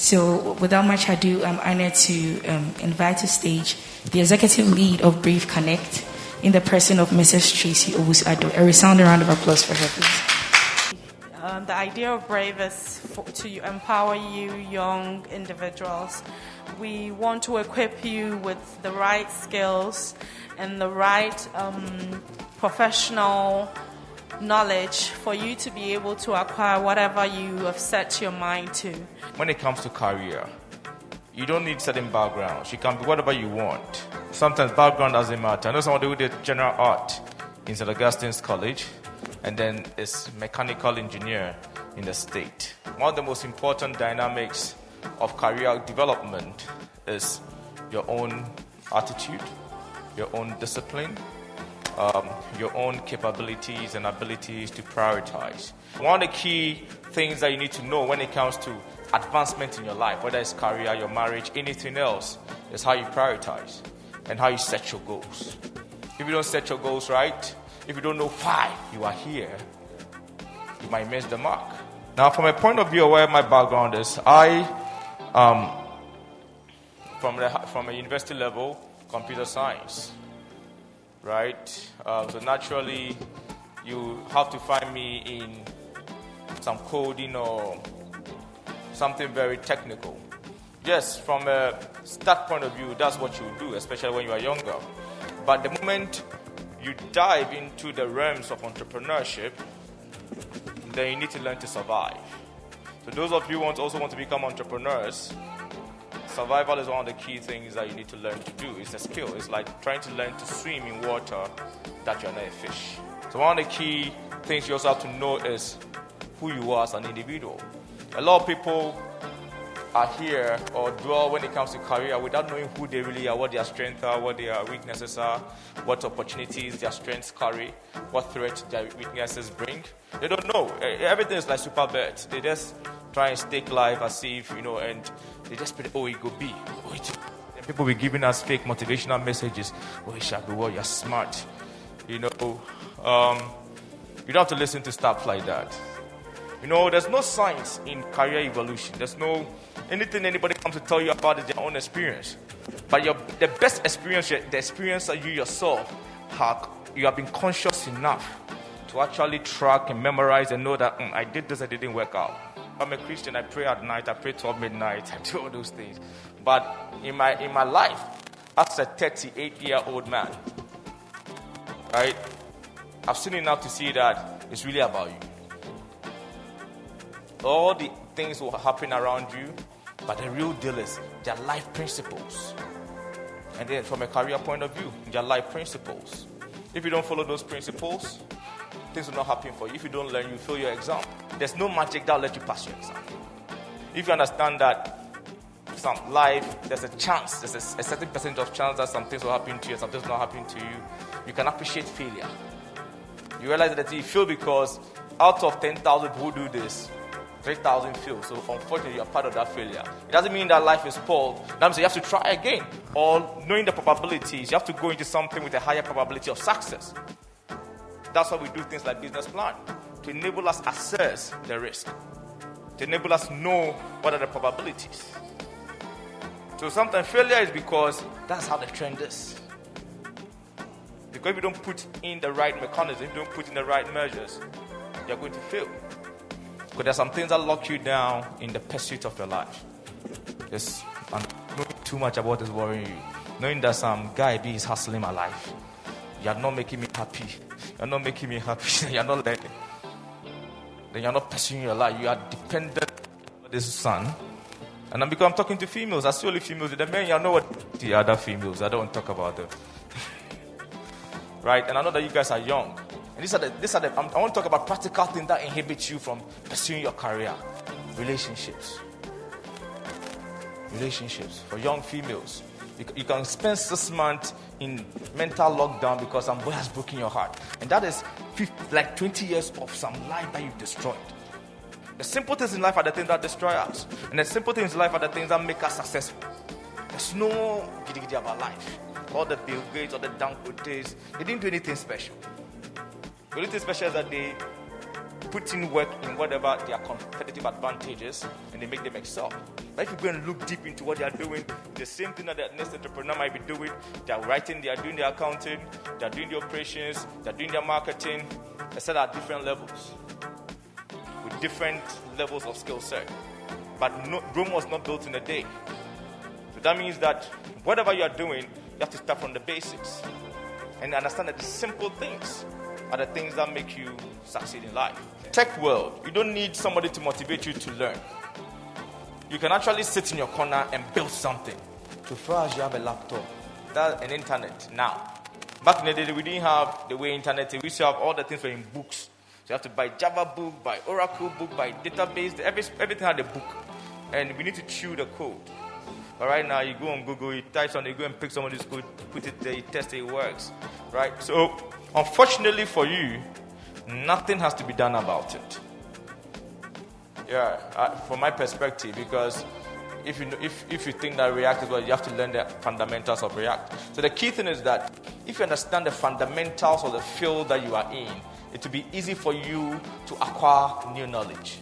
So without much ado, I'm honored to invite to stage the executive lead of Brave Connect in the person of Mrs. Tracy Owusu-Addo. A resounding round of applause for her, please. The idea of Brave is to empower you young individuals. We want to equip you with the right skills and the right professional knowledge for you to be able to acquire whatever you have set your mind to. When it comes to career, you don't need certain backgrounds. You can be whatever you want. Sometimes background doesn't matter. I know someone who did general art in St. Augustine's College and then is mechanical engineer in the state. One of the most important dynamics of career development is your own attitude, your own discipline, your own capabilities and abilities to prioritize. One of the key things that you need to know when it comes to advancement in your life, whether it's career, your marriage, anything else, is how you prioritize and how you set your goals. If you don't set your goals right, if you don't know why you are here, you might miss the mark. Now, from a point of view of where my background is, I, from a university level, computer science, right? So naturally, you have to find me in some coding or something very technical. Yes, from a start point of view, that's what you do, especially when you are younger. But the moment you dive into the realms of entrepreneurship, then you need to learn to survive. So those of you who also want to become entrepreneurs, survival is one of the key things that you need to learn to do. It's a skill. It's like trying to learn to swim in water that you're not a fish. So one of the key things you also have to know is who you are as an individual. A lot of people are here or dwell when it comes to career without knowing who they really are, what their strengths are, what their weaknesses are, what opportunities their strengths carry, what threats their weaknesses bring. They don't know. Everything is like super birds. They just try and stake life as if, and they just put, it go be. And people be giving us fake motivational messages. It shall be well, you're smart. You don't have to listen to stuff like that. There's no science in career evolution. There's no anything anybody comes to tell you about is their own experience. But the best experience, the experience that you yourself you have been conscious enough to actually track and memorize and know that I did this, it didn't work out. I'm a Christian, I pray at night, I pray 12 midnight, I do all those things. But in my life, as a 38-year-old man, right, I've seen enough to see that it's really about you. All the things will happen around you, but the real deal is their life principles. And then from a career point of view, their life principles. If you don't follow those principles, things will not happen for you. If you don't learn, you fail your exam. There's no magic that will let you pass your exam. If you understand that some life, there's a chance, there's a certain percentage of chance that some things will happen to you, some things will not happen to you, you can appreciate failure. You realize that you fail because out of 10,000 people who do this, 3,000 fail. So unfortunately, you're part of that failure. It doesn't mean that life is spoiled. That means you have to try again. Or knowing the probabilities, you have to go into something with a higher probability of success. That's why we do things like business plan, to enable us assess the risk, to enable us know what are the probabilities. So sometimes failure is because that's how the trend is. Because if you don't put in the right mechanism, if you don't put in the right measures, you're going to fail. Because there's some things that lock you down in the pursuit of your life. Just knowing too much about is worrying you. Knowing that some guy is hustling my life. You're not making me happy. You're not making me happy. You're not learning. Then you're not pursuing your life. You are dependent on this son. And because I'm talking to females, I see only females. The men, you know what the other females. I don't want to talk about them. Right? And I know that you guys are young. And I want to talk about practical things that inhibit you from pursuing your career. Relationships. For young females. You can spend 6 months in mental lockdown because some boy has broken your heart. And that is like 20 years of some life that you've destroyed. The simple things in life are the things that destroy us. And the simple things in life are the things that make us successful. There's no giddy about life. All the Bill Gates, all the Dangotes, they didn't do anything special. The only thing special is that they put in work in whatever their competitive advantages and they make them excel. But if you go and look deep into what they are doing, the same thing that the next entrepreneur might be doing, they are writing, they are doing their accounting, they are doing the operations, they are doing their marketing, etc. at different levels, with different levels of skill set. But Rome was not built in a day. So that means that whatever you are doing, you have to start from the basics and understand that the simple things are the things that make you succeed in life. Tech world, you don't need somebody to motivate you to learn. You can actually sit in your corner and build something. So far as you have a laptop, that's an internet now. Back in the day, we didn't have the way internet is. We used to have all the things were in books. So you have to buy Java book, buy Oracle book, buy database. Everything had a book. And we need to chew the code. But right now, you go on Google, you type something, you go and pick somebody's code, put it there, you test it, it works. Right? So, unfortunately for you, nothing has to be done about it. Yeah, from my perspective, because if you think that React is well, you have to learn the fundamentals of React. So the key thing is that if you understand the fundamentals of the field that you are in, it will be easy for you to acquire new knowledge.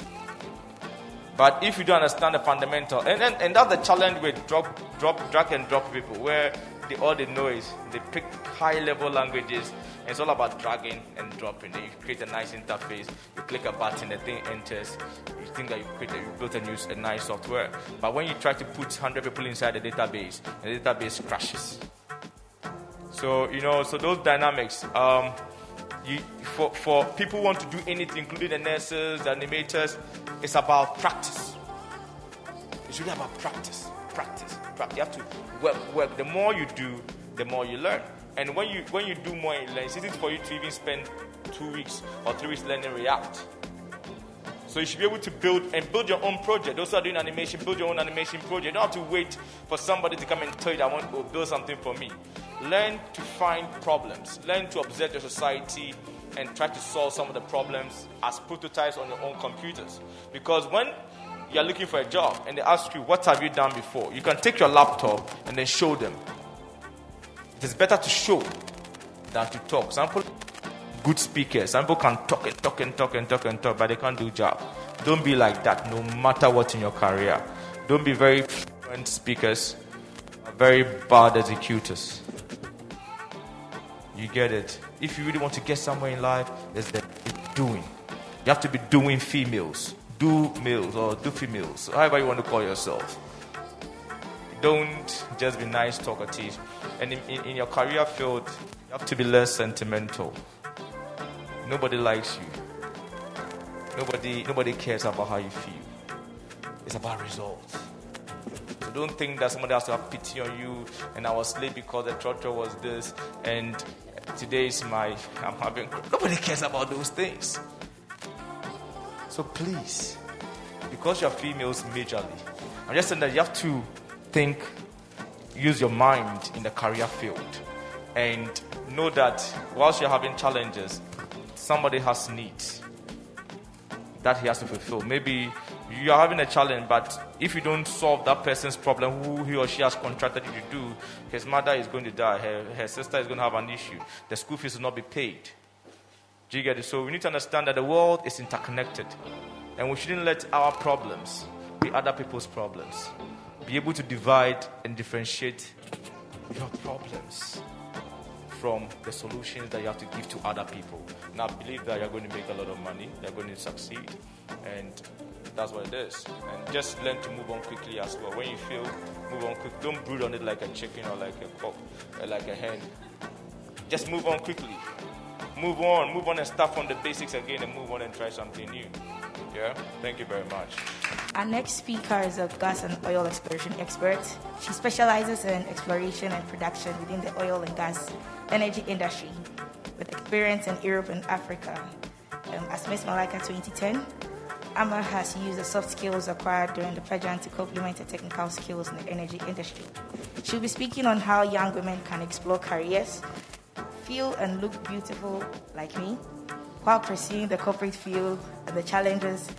But if you don't understand the fundamental, and that's the challenge with drag and drop people, where all they know is they pick high-level languages, and it's all about dragging and dropping. Then you create a nice interface, you click a button, the thing enters. You think that you built a nice software. But when you try to put 100 people inside the database crashes. So so those dynamics. For people who want to do anything, including the nurses, the animators, it's about practice. It's really about practice. You have to work. The more you do, the more you learn. And when you do more, you learn. It's easy for you to even spend 2 weeks or 3 weeks learning React. So you should be able to build your own project. Those who are doing animation, build your own animation project. You don't have to wait for somebody to come and tell you that I want to build something for me. Learn to find problems. Learn to observe your society and try to solve some of the problems as prototypes on your own computers. Because when you're looking for a job and they ask you, what have you done before? You can take your laptop and then show them. It is better to show than to talk. Some people good speakers. Some people can talk, but they can't do job. Don't be like that no matter what in your career. Don't be very fluent speakers, very bad executors. You get it? If you really want to get somewhere in life, there's the doing. You have to be doing females. Do males or do females. However you want to call yourself. Don't just be nice talkative. And in your career field, you have to be less sentimental. Nobody likes you. Nobody cares about how you feel. It's about results. So don't think that somebody has to have pity on you. And I was late because the trotro was this. And today is I'm having. Nobody cares about those things. So please, because you're females majorly, I'm just saying that you have to use your mind in the career field. And know that whilst you're having challenges, somebody has needs that he has to fulfill. Maybe you are having a challenge, but if you don't solve that person's problem, who he or she has contracted you to do, his mother is going to die, her sister is going to have an issue, the school fees will not be paid. Do you get it? So we need to understand that the world is interconnected, and we shouldn't let our problems be other people's problems. Be able to divide and differentiate your problems from the solutions that you have to give to other people. And I believe that you're going to make a lot of money, you're going to succeed, and that's what it is. And just learn to move on quickly as well. When you fail, move on quick. Don't brood on it like a chicken or like a cock or like a hen. Just move on quickly. Move on and start from the basics again and move on and try something new. Yeah? Thank you very much. Our next speaker is a gas and oil exploration expert. She specializes in exploration and production within the oil and gas energy industry with experience in Europe and Africa. As Miss Malika 2010, Amma has used the soft skills acquired during the pageant to complement her technical skills in the energy industry. She'll be speaking on how young women can explore careers, feel and look beautiful like me, while pursuing the corporate field and the challenges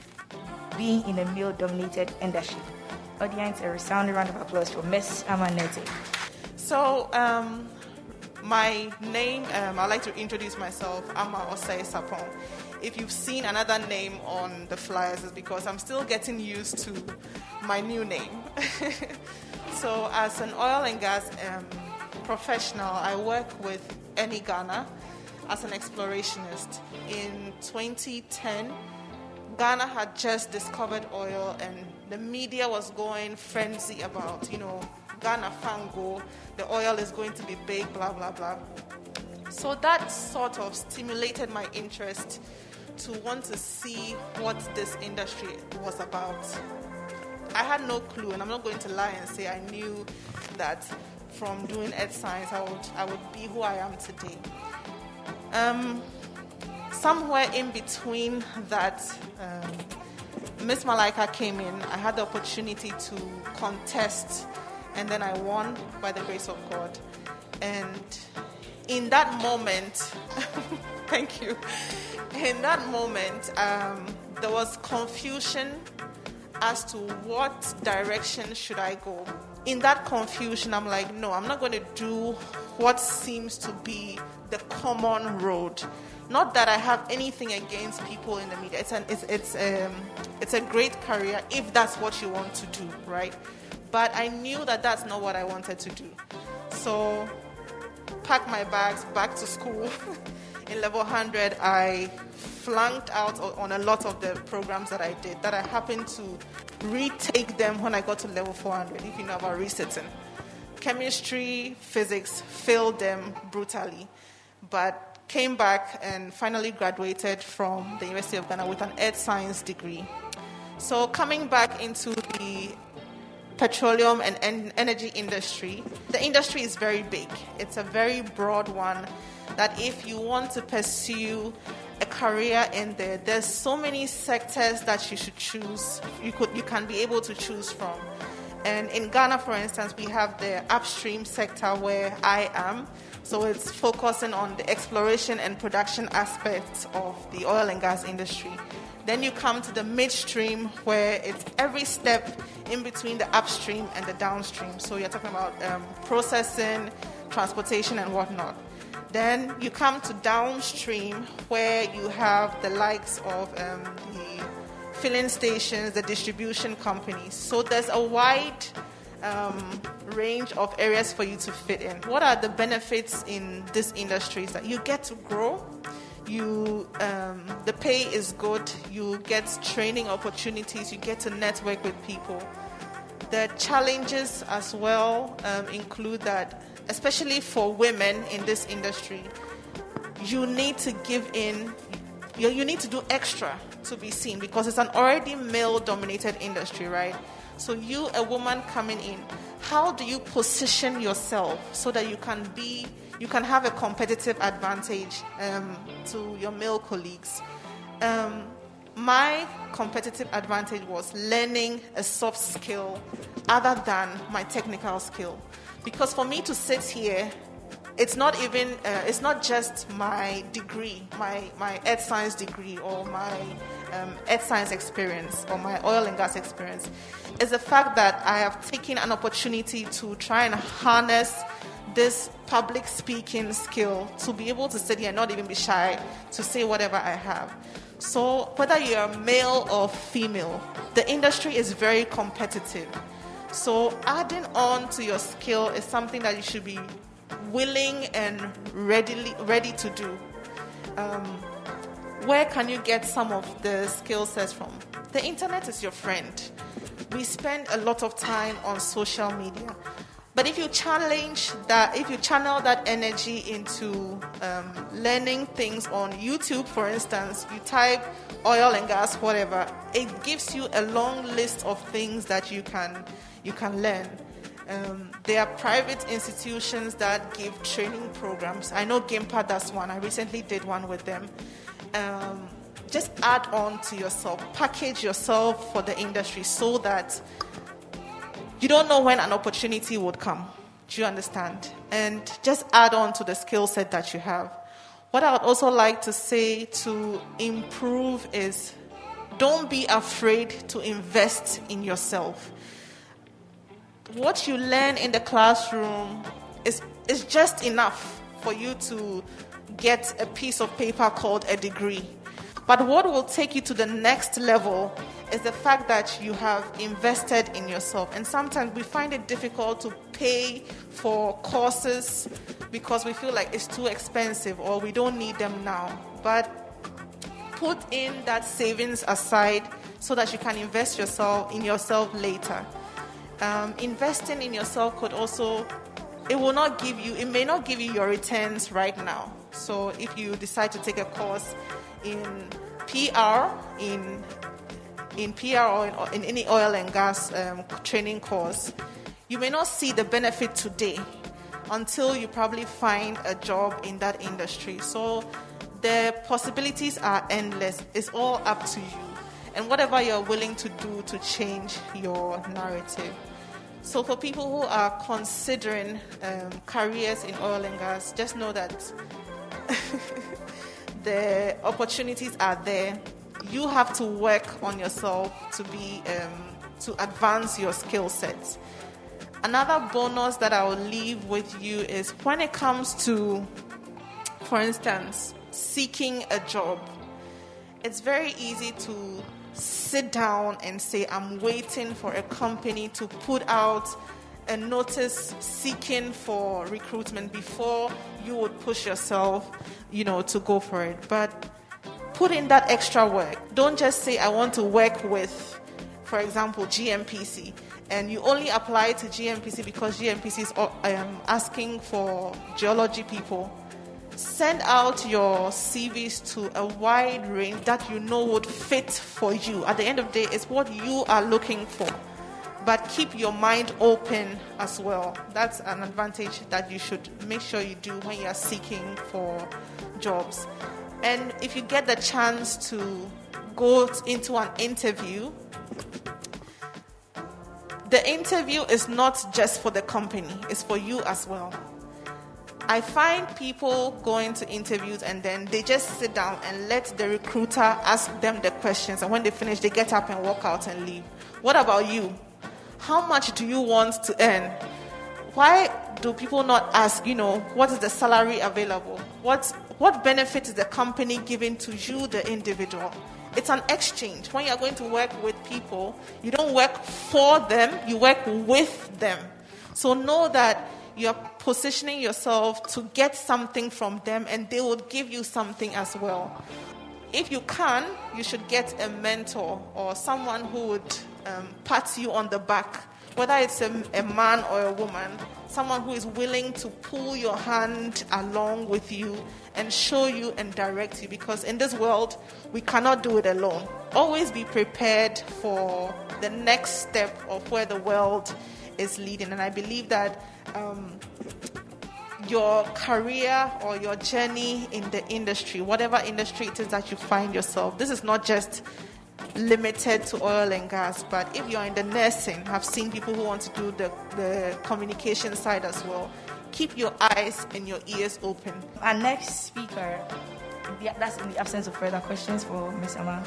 being in a male-dominated industry. Audience, a resounding round of applause for Miss Hannahlisa. So, my name, I'd like to introduce myself. I'm Sarpong. if you've seen another name on the flyers, it's because I'm still getting used to my new name. So as an oil and gas professional, I work with ENI Ghana as an explorationist. In 2010, Ghana had just discovered oil, and the media was going frenzy about, Ghana Fango, the oil is going to be big, blah, blah, blah. So that sort of stimulated my interest to want to see what this industry was about. I had no clue, and I'm not going to lie and say I knew that from doing earth science I would be who I am today. Somewhere in between that, Miss Malaika came in. I had the opportunity to contest, and then I won by the grace of God. And in that moment, thank you. In that moment, there was confusion as to what direction should I go. In that confusion, I'm like, no, I'm not going to do what seems to be the common road. Not that I have anything against people in the media. It's a great career if that's what you want to do, right? But I knew that that's not what I wanted to do. So, packed my bags back to school. In level 100, I flunked out on a lot of the programs that I did, that I happened to retake them when I got to level 400, if you know about resitting. Chemistry, physics, failed them brutally, but came back and finally graduated from the University of Ghana with an earth science degree. So coming back into the petroleum and energy industry, the industry is very big. It's a very broad one that if you want to pursue a career in there, there's so many sectors that you should choose. You can be able to choose from. And in Ghana, for instance, we have the upstream sector where I am. So it's focusing on the exploration and production aspects of the oil and gas industry. Then you come to the midstream, where it's every step in between the upstream and the downstream. So you're talking about processing, transportation, and whatnot. Then you come to downstream, where you have the likes of the filling stations, the distribution companies. So there's a wide range of areas for you to fit in. What are the benefits in this industry? Is that you get to grow. The pay is good. You get training opportunities. You get to network with people. The challenges as well include that, especially for women in this industry, you need to give in. You need to do extra to be seen, because it's an already male-dominated industry, right? So you, a woman coming in, how do you position yourself so that you can have a competitive advantage to your male colleagues? My competitive advantage was learning a soft skill other than my technical skill. Because for me to sit here, it's not just my degree, my earth science degree, or my earth science experience, or my oil and gas experience. It's the fact that I have taken an opportunity to try and harness this public speaking skill to be able to sit here and not even be shy to say whatever I have. So whether you're male or female, the industry is very competitive. So adding on to your skill is something that you should be willing and ready to do. Where can you get some of the skill sets from? The internet is your friend. We spend a lot of time on social media. But if you channel that energy into learning things on YouTube, for instance, you type oil and gas, whatever, it gives you a long list of things that you can learn. There are private institutions that give training programs. I know GIMPA does one. I recently did one with them. Just add on to yourself. Package yourself for the industry so that you don't know when an opportunity would come. Do you understand? And just add on to the skill set that you have. What I would also like to say to improve is, don't be afraid to invest in yourself. What you learn in the classroom is just enough for you to get a piece of paper called a degree. But what will take you to the next level is the fact that you have invested in yourself. And sometimes we find it difficult to pay for courses because we feel like it's too expensive or we don't need them now. But put in that savings aside so that you can invest in yourself later. Investing in yourself could also, it may not give you your returns right now. So if you decide to take a course in PR, in PR or in any oil and gas training course, you may not see the benefit today until you probably find a job in that industry. So the possibilities are endless. It's all up to you and whatever you're willing to do to change your narrative. So for people who are considering careers in oil and gas, just know that the opportunities are there. You have to work on yourself to advance your skill sets. Another bonus that I will leave with you is when it comes to, for instance, seeking a job, it's very easy to sit down and say, I'm waiting for a company to put out a notice seeking for recruitment before you would push yourself, to go for it. But put in that extra work. Don't just say, I want to work with, for example, GMPC, and you only apply to GMPC because GMPC is asking for geology people. Send out your CVs to a wide range that would fit for you. At the end of the day, it's what you are looking for. But keep your mind open as well. That's an advantage that you should make sure you do when you are seeking for jobs. And if you get the chance to go into an interview, the interview is not just for the company, it's for you as well. I find people going to interviews and then they just sit down and let the recruiter ask them the questions, and when they finish, they get up and walk out and leave. What about you? How much do you want to earn? Why do people not ask, what is the salary available? What benefit is the company giving to you, the individual? It's an exchange. When you're going to work with people, you don't work for them, you work with them. So know that you're positioning yourself to get something from them and they will give you something as well. If you can, you should get a mentor or someone who would pat you on the back, whether it's a man or a woman, someone who is willing to pull your hand along with you and show you and direct you, because in this world, we cannot do it alone. Always be prepared for the next step of where the world is leading. And I believe that your career or your journey in the industry, whatever industry it is that you find yourself, this is not just limited to oil and gas, but if you're in the nursing, I've seen people who want to do the communication side as well. Keep your eyes and your ears open. Our next speaker, that's in the absence of further questions for Ms. Ama,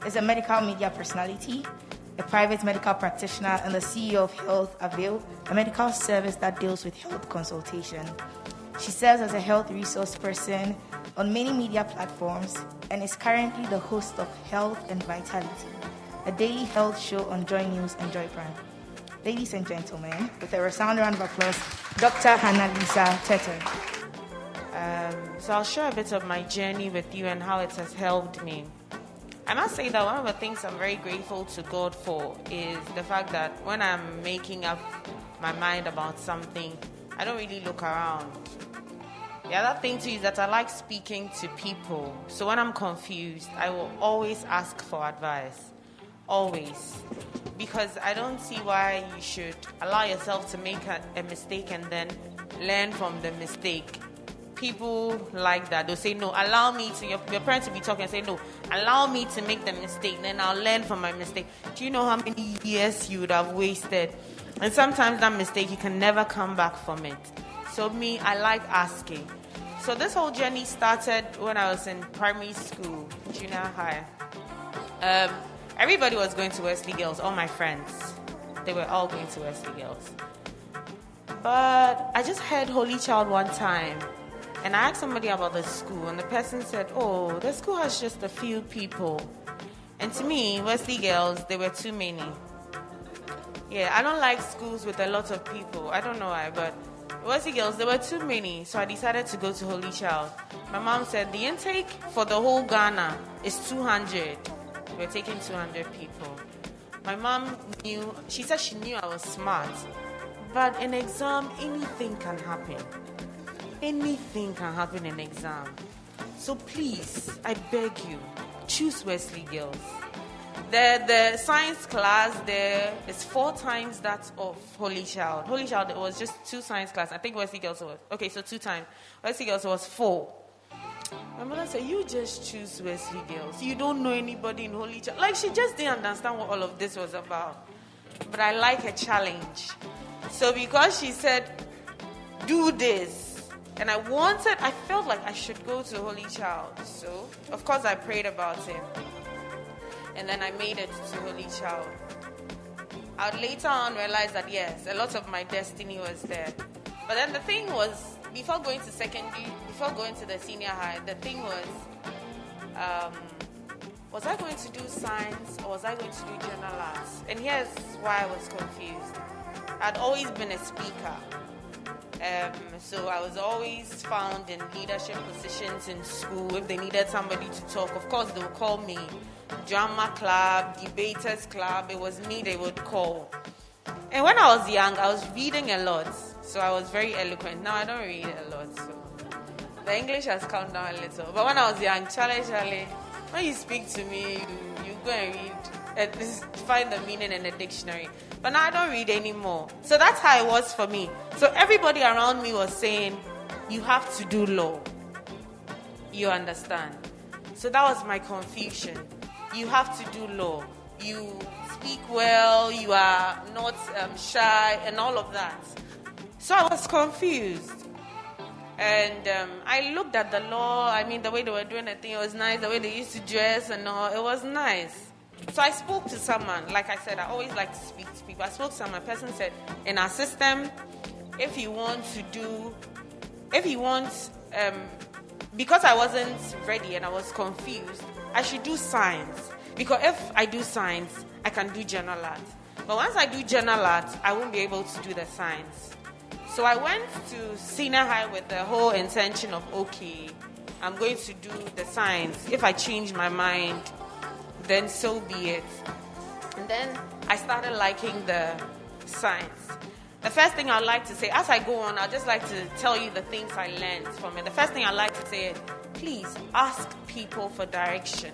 is a medical media personality, a private medical practitioner, and the CEO of Health Avail, a medical service that deals with health consultation. She serves as a health resource person on many media platforms and is currently the host of Health and Vitality, a daily health show on Joy News and Joy Prime. Ladies and gentlemen, with a resounding round of applause, Dr. Hannahlisa Tetteh. So I'll share a bit of my journey with you and how it has helped me. I must say that one of the things I'm very grateful to God for is the fact that when I'm making up my mind about something, I don't really look around. The other thing too is that I like speaking to people. So when I'm confused, I will always ask for advice. Always. Because I don't see why you should allow yourself to make a mistake and then learn from the mistake. People like that. They'll say, no, allow me to, your parents will be talking and say, no, allow me to make the mistake, then I'll learn from my mistake. Do you know how many years you would have wasted? And sometimes that mistake, you can never come back from it. So me, I like asking. So this whole journey started when I was in primary school, junior high. Everybody was going to Wesley Girls, all my friends. They were all going to Wesley Girls. But I just heard Holy Child one time. And I asked somebody about the school, and the person said, oh, the school has just a few people. And to me, Wesley girls, there were too many. Yeah, I don't like schools with a lot of people. I don't know why, but Wesley girls, there were too many. So I decided to go to Holy Child. My mom said the intake for the whole Ghana is 200. We're taking 200 people. My mom knew, she said she knew I was smart. But in exam, anything can happen. Anything can happen in exam. So please, I beg you, choose Wesley girls. The science class there is 4 times that of Holy Child. Holy Child, it was just 2 science class. I think Wesley girls was, okay, so 2 times. Wesley girls was 4. My mother said, you just choose Wesley girls. You don't know anybody in Holy Child. Like, she just didn't understand what all of this was about. But I like a challenge. So because she said, do this, and I felt like I should go to Holy Child. So, of course, I prayed about it. And then I made it to Holy Child. I would later on realize that, yes, a lot of my destiny was there. But then the thing was, before going to secondary, before going to the senior high, the thing was I going to do science or was I going to do general arts? And here's why I was confused. I'd always been a speaker. So I was always found in leadership positions in school. If they needed somebody to talk, of course they would call me. Drama club, debaters club, it was me they would call. And when I was young, I was reading a lot. So I was very eloquent. Now I don't read a lot. So the English has come down a little. But when I was young, Charlie, when you speak to me, you go and read, at least find the meaning in the dictionary. But now I don't read anymore. So that's how it was for me. So everybody around me was saying, you have to do law. You understand? So that was my confusion. You have to do law. You speak well, you are not shy, and all of that. So I was confused. And I looked at the law. I mean, the way they were doing the thing, it was nice. The way they used to dress and all, it was nice. So I spoke to someone. Like I said, I always like to speak to people. I spoke to someone. A person said, in our system, because I wasn't ready and I was confused, I should do science. Because if I do science, I can do general art. But once I do general art, I won't be able to do the science. So I went to senior high with the whole intention of, okay, I'm going to do the science. If I change my mind, then so be it. And then I started liking the science. The first thing I'd like to say, as I go on, I'd just like to tell you the things I learned from it. The first thing I'd like to say is, please ask people for direction.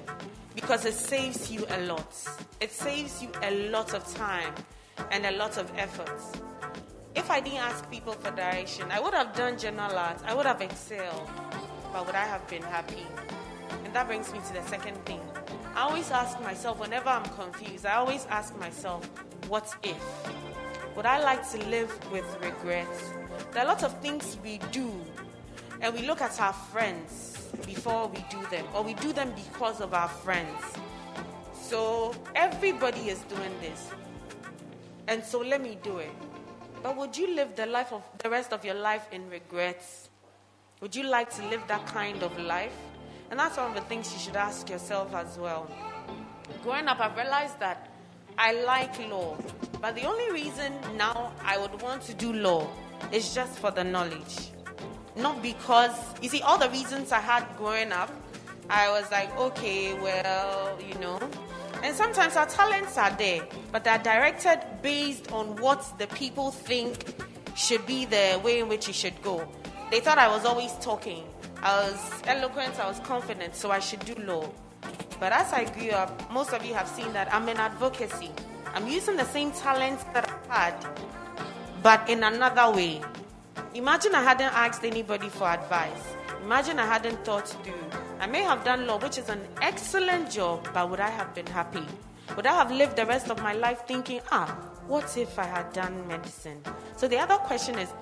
Because it saves you a lot. It saves you a lot of time and a lot of effort. If I didn't ask people for direction, I would have done general arts. I would have excelled. But would I have been happy? And that brings me to the second thing. I always ask myself, whenever I'm confused, I always ask myself, what if? Would I like to live with regrets? There are lots of things we do, and we look at our friends before we do them, or we do them because of our friends. So everybody is doing this, and so let me do it. But would you live the rest of your life in regrets? Would you like to live that kind of life? And that's one of the things you should ask yourself as well. Growing up, I've realized that I like law, but the only reason now I would want to do law is just for the knowledge. Not because, you see, all the reasons I had growing up, I was like, okay, well, you know. And sometimes our talents are there, but they're directed based on what the people think should be the way in which you should go. They thought I was always talking. I was eloquent, I was confident, so I should do law. But as I grew up, most of you have seen that I'm in advocacy. I'm using the same talents that I had, but in another way. Imagine I hadn't asked anybody for advice. Imagine I hadn't thought through. I may have done law, which is an excellent job, but would I have been happy? Would I have lived the rest of my life thinking, what if I had done medicine? So the other question is,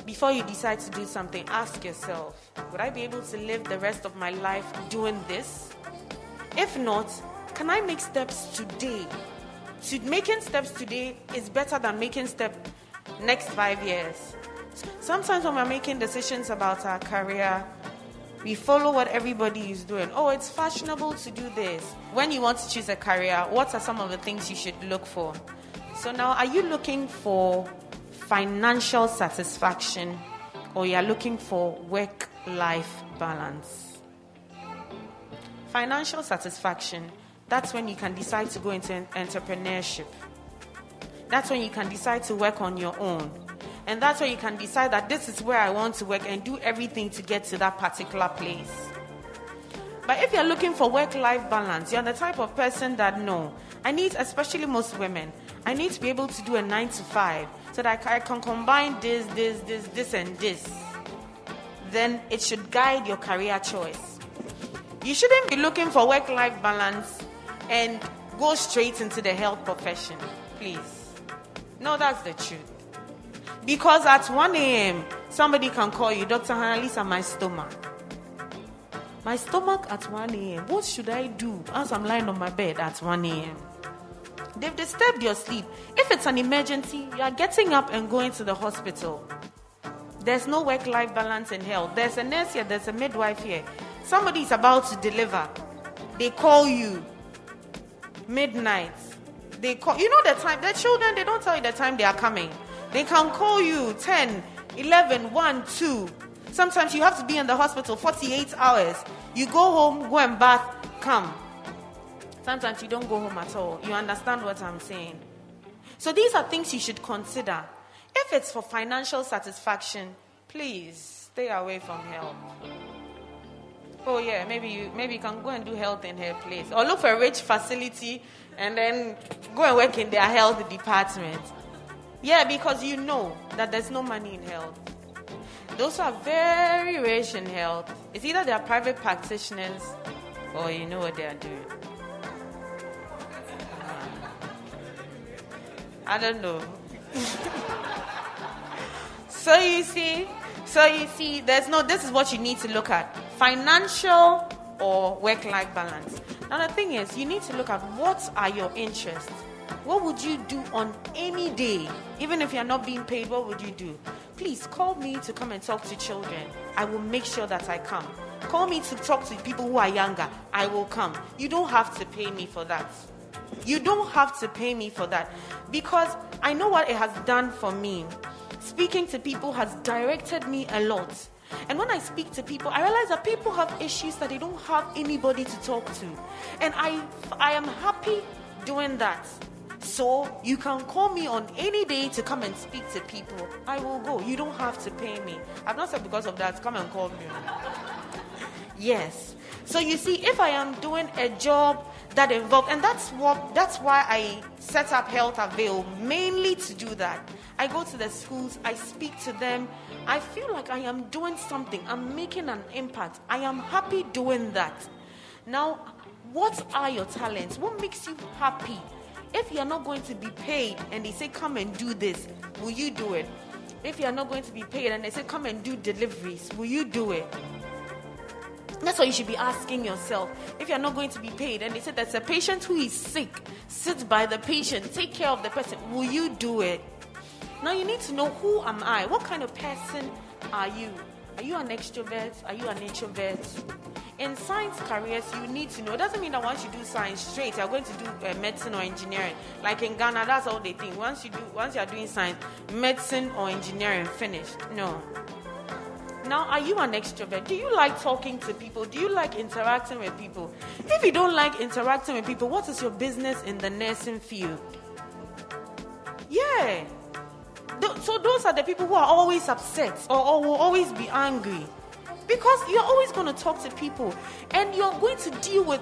before you decide to do something, ask yourself, would I be able to live the rest of my life doing this? If not, can I make steps today? Making steps today is better than making steps next 5 years. Sometimes when we're making decisions about our career, We follow what everybody is doing. Oh, it's fashionable to do this. When you want to choose a career, what are some of the things you should look for? So now, are you looking for financial satisfaction, or you're looking for work-life balance? Financial satisfaction, that's when you can decide to go into entrepreneurship. That's when you can decide to work on your own. And that's when you can decide that this is where I want to work and do everything to get to that particular place. But if you're looking for work-life balance, you're the type of person that, no, I need, especially most women, I need to be able to do a 9 to 5 so that I can combine this, and this. Then it should guide your career choice. You shouldn't be looking for work-life balance and go straight into the health profession, please. No, that's the truth. Because at 1 a.m., somebody can call you, Dr. Hannahlisa, my stomach. My stomach at 1 a.m. What should I do as I'm lying on my bed at 1 a.m.? They've disturbed your sleep. If it's an emergency, you are getting up and going to the hospital. There's no work-life balance in health. There's a nurse here, there's a midwife here. Somebody is about to deliver. They call you midnight. They call, you know the time. The children, they don't tell you the time they are coming. They can call you 10, 11, 1, 2. Sometimes you have to be in the hospital 48 hours. You go home, go and bath, come. Sometimes you don't go home at all. You understand what I'm saying? So these are things you should consider. If it's for financial satisfaction, please stay away from health. Oh yeah, maybe you can go and do health in her place. Or look for a rich facility and then go and work in their health department. Yeah, because you know that there's no money in health. Those who are very rich in health, it's either they are private practitioners or you know what they are doing. I don't know. So you see, this is what you need to look at. Financial or work-life balance. Now the thing is, you need to look at what are your interests. What would you do on any day? Even if you're not being paid, what would you do? Please call me to come and talk to children. I will make sure that I come. Call me to talk to people who are younger. I will come. You don't have to pay me for that. You don't have to pay me for that. Because I know what it has done for me. Speaking to people has directed me a lot. And when I speak to people, I realize that people have issues that they don't have anybody to talk to. And I am happy doing that. So you can call me on any day to come and speak to people. I will go. You don't have to pay me. I've not said because of that, come and call me. Yes. So you see, if I am doing a job that involves, and that's why I set up Health Avail, mainly to do that. I go to the schools, I speak to them. I feel like I am doing something. I'm making an impact. I am happy doing that. Now, what are your talents? What makes you happy? If you're not going to be paid and they say, come and do this, will you do it? If you're not going to be paid and they say, come and do deliveries, will you do it? That's what you should be asking yourself. If you're not going to be paid and they say there's a patient who is sick, sit by the patient, take care of the person, will you do it? Now you need to know, who am I? What kind of person are you? Are you an extrovert? Are you an introvert? In science careers, you need to know. It doesn't mean that once you do science straight, you're going to do medicine or engineering. Like in Ghana, that's all they think. Once you're doing science, medicine or engineering, finished. No. Now, are you an extrovert? Do you like talking to people? Do you like interacting with people? If you don't like interacting with people, what is your business in the nursing field? Yeah. So those are the people who are always upset or will always be angry. Because you're always going to talk to people and you're going to deal with,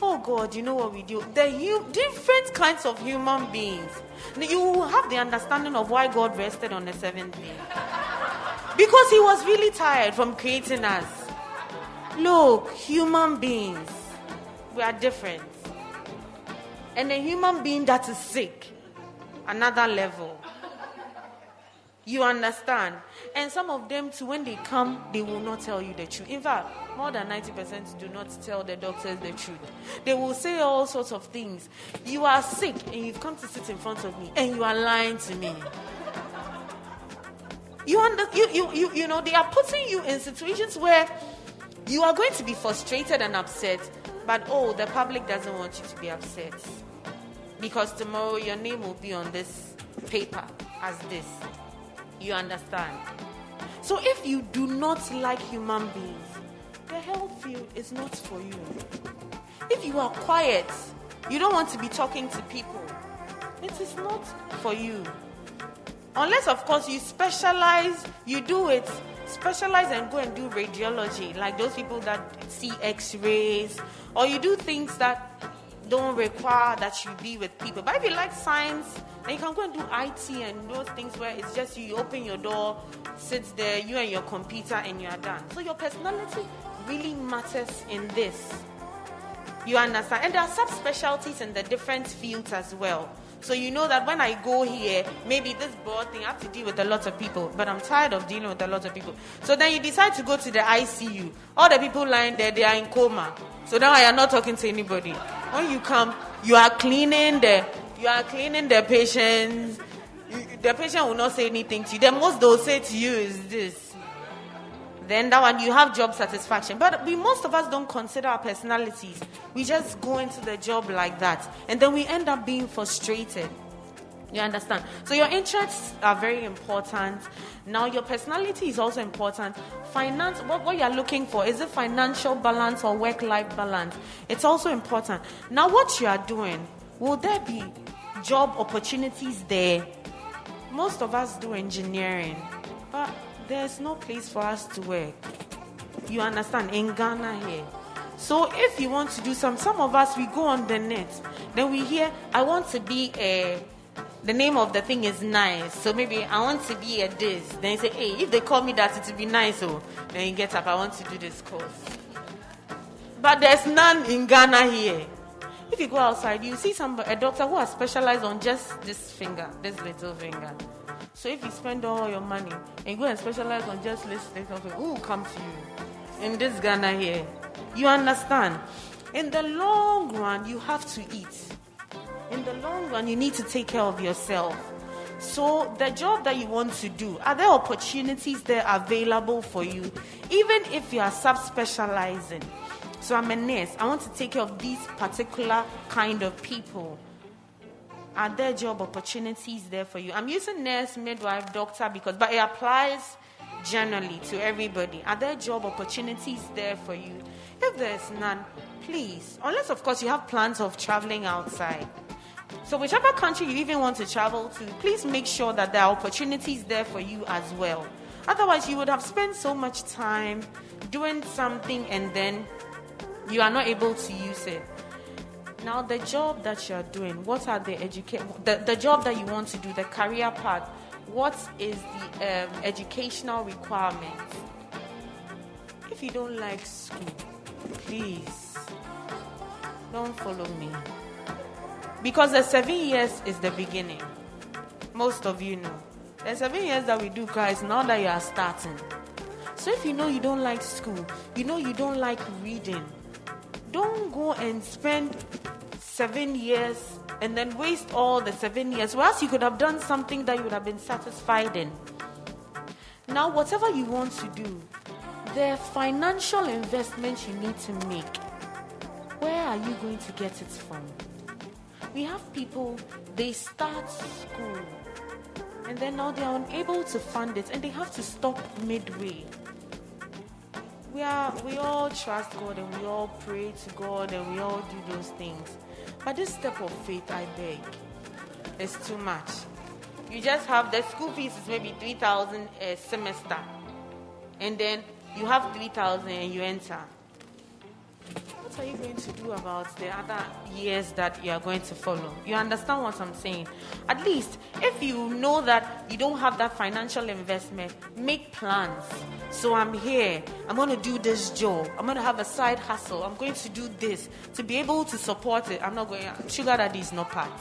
oh God, you know what we do? Different kinds of human beings. You will have the understanding of why God rested on the seventh day. Because he was really tired from creating us. Look, human beings, we are different. And a human being that is sick, another level. You understand? And some of them too, when they come, they will not tell you the truth. In fact, more than 90% do not tell the doctors the truth. They will say all sorts of things. You are sick and you've come to sit in front of me and you are lying to me. You know, they are putting you in situations where You are going to be frustrated and upset, but the public doesn't want you to be upset. Because tomorrow your name will be on this paper as this. You understand? So if you do not like human beings, the health field is not for you. If you are quiet, you don't want to be talking to people, it is not for you. Unless, of course, you specialize, you do it, specialize and go and do radiology, like those people that see x-rays, or you do things that don't require that you be with people. But if you like science, then you can go and do IT and those things where it's just you open your door, sit there, you and your computer, and you are done. So your personality really matters in this. You understand? And there are subspecialties in the different fields as well. So you know that when I go here, maybe this broad thing, I have to deal with a lot of people, but I'm tired of dealing with a lot of people. So then you decide to go to the ICU. All the people lying there, they are in coma. So now I am not talking to anybody. When you come, you are cleaning the patients. The patient will not say anything to you. The most they will say to you is this. Then that one, you have job satisfaction. But most of us don't consider our personalities. We just go into the job like that. And then we end up being frustrated. You understand? So your interests are very important. Now your personality is also important. Finance, what you're looking for, is it financial balance or work-life balance? It's also important. Now what you are doing, will there be job opportunities there? Most of us do engineering. But there's no place for us to work. You understand? In Ghana here. So if you want to do some of us, we go on the net. Then we hear, I want to be the name of the thing is nice. So maybe I want to be a this. Then you say, hey, if they call me that, it will be nice. So then you get up, I want to do this course. But there's none in Ghana here. If you go outside, you see a doctor who has specialized on just this finger, this little finger. So if you spend all your money and go and specialize on just this little finger, who will come to you in this Ghana here? You understand? In the long run, you have to eat. In the long run, you need to take care of yourself. So the job that you want to do, are there opportunities there available for you? Even if you are subspecializing. So I'm a nurse. I want to take care of these particular kind of people. Are there job opportunities there for you? I'm using nurse, midwife, doctor but it applies generally to everybody. Are there job opportunities there for you? If there's none, please, unless of course you have plans of traveling outside. So whichever country you even want to travel to, please make sure that there are opportunities there for you as well. Otherwise, you would have spent so much time doing something and then you are not able to use it. Now, the job that you're doing, what are the job that you want to do, the career path, what is the educational requirements? If you don't like school, please, don't follow me. Because the 7 years is the beginning. Most of you know. The 7 years that we do, guys, now that you are starting. So if you know you don't like school, you know you don't like reading, don't go and spend 7 years and then waste all the 7 years. Whereas you could have done something that you would have been satisfied in. Now, whatever you want to do, the financial investment you need to make, where are you going to get it from? We have people, they start school and then now they are unable to fund it and they have to stop midway. We all trust God and we all pray to God and we all do those things. But this step of faith, I beg, is too much. You just have the school fees is maybe 3,000 a semester. And then you have 3,000 and you enter. What are you going to do about the other years that you are going to follow? You understand what I'm saying? At least, if you know that you don't have that financial investment, make plans. So I'm here. I'm going to do this job. I'm going to have a side hustle. I'm going to do this to be able to support it. I'm not going. Sugar daddy is not part.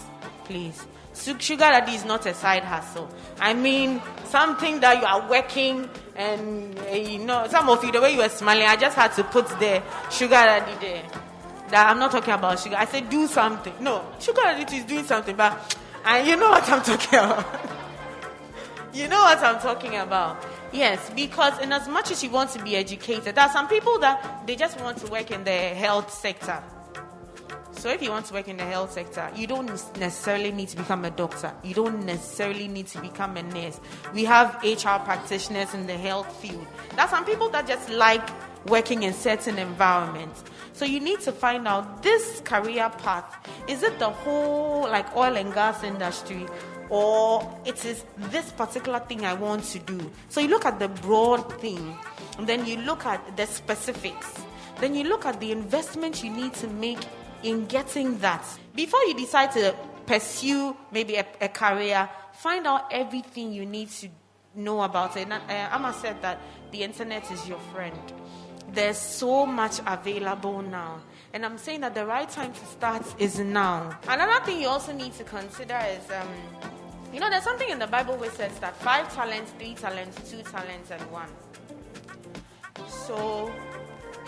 Please. Sugar daddy is not a side hustle. I mean, something that you are working and, some of you, the way you were smiling, I just had to put the sugar daddy there. That I'm not talking about sugar. I said do something. No, sugar daddy is doing something, but you know what I'm talking about. You know what I'm talking about. Yes, because in as much as you want to be educated, there are some people that they just want to work in the health sector. So if you want to work in the health sector, you don't necessarily need to become a doctor. You don't necessarily need to become a nurse. We have HR practitioners in the health field. There are some people that just like working in certain environments. So you need to find out this career path. Is it the whole like oil and gas industry, or it is this particular thing I want to do? So you look at the broad thing, and then you look at the specifics. Then you look at the investment you need to make in getting that. Before you decide to pursue maybe a career, find out everything you need to know about it. Amma said that the internet is your friend. There's so much available now. And I'm saying that the right time to start is now. Another thing you also need to consider is, there's something in the Bible which says that 5 talents, 3 talents, 2 talents, and 1. So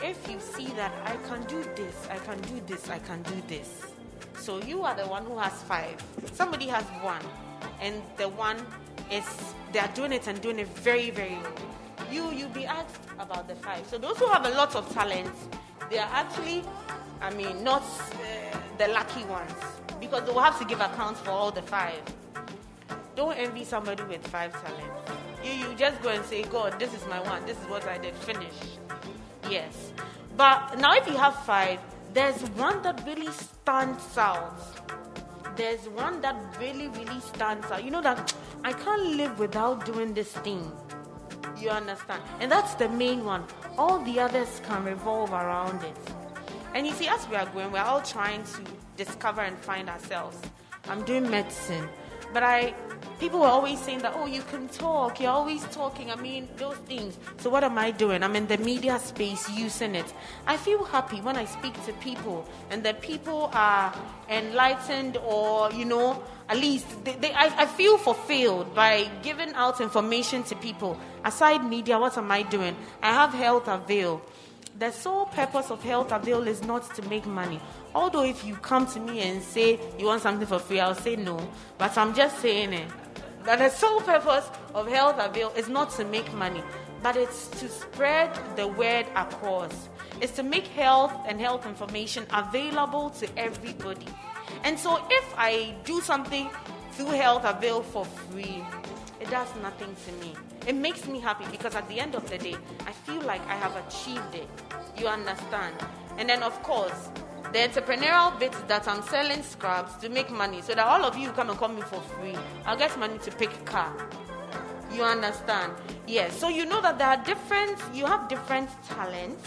if you see that I can do this, I can do this, I can do this. So you are the one who has 5. Somebody has 1. And the 1 is, they are doing it and doing it very, very well. You'll be asked about the 5. So those who have a lot of talents, they are actually, not the lucky ones. Because they will have to give account for all the 5. Don't envy somebody with 5 talents. You just go and say, God, this is my one. This is what I did. Finish. Yes. But now if you have 5, there's one that really stands out. There's one that really, really stands out. You know that I can't live without doing this thing. You understand? And that's the main one. All the others can revolve around it. And you see, as we are going, we're all trying to discover and find ourselves. I'm doing medicine. But people were always saying that, oh, you can talk. You're always talking. Those things. So what am I doing? I'm in the media space using it. I feel happy when I speak to people and that people are enlightened or, at least I feel fulfilled by giving out information to people. Aside media, what am I doing? I have Health Avail. The sole purpose of Health Avail is not to make money. Although if you come to me and say you want something for free, I'll say no. But I'm just saying it. That the sole purpose of Health Avail is not to make money, but it's to spread the word across. It's to make health and health information available to everybody. And so if I do something through Health Avail for free, it does nothing to me. It makes me happy because at the end of the day, I feel like I have achieved it. You understand? And then, of course, the entrepreneurial bit that I'm selling scraps to make money so that all of you come and call me for free. I'll get money to pick a car. You understand? Yes. So you know that you have different talents,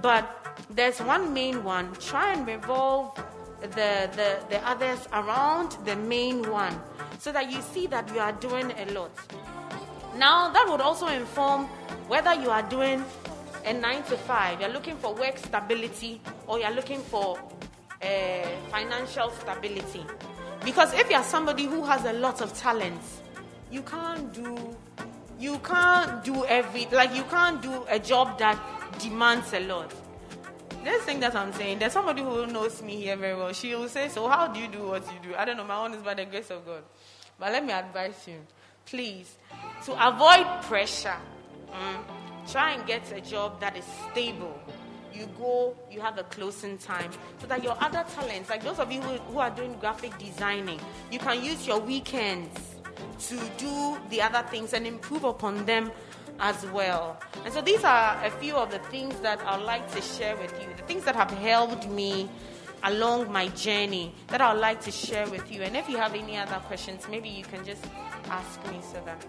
but there's one main one. Try and revolve the others around the main one so that you see that you are doing a lot. Now, that would also inform whether you are doing a 9 to 5, you're looking for work stability, or you're looking for financial stability. Because if you're somebody who has a lot of talents, you can't do you can't do a job that demands a lot. This thing that I'm saying, there's somebody who knows me here very well. She will say, so how do you do what you do? I don't know, my own is by the grace of God. But let me advise you, please, to avoid pressure, try and get a job that is stable. You go, you have a closing time, so that your other talents, like those of you who are doing graphic designing, you can use your weekends to do the other things and improve upon them as well. And so these are a few of the things that I'd like to share with you, the things that have helped me along my journey that I'd like to share with you. And if you have any other questions, maybe you can just ask me so that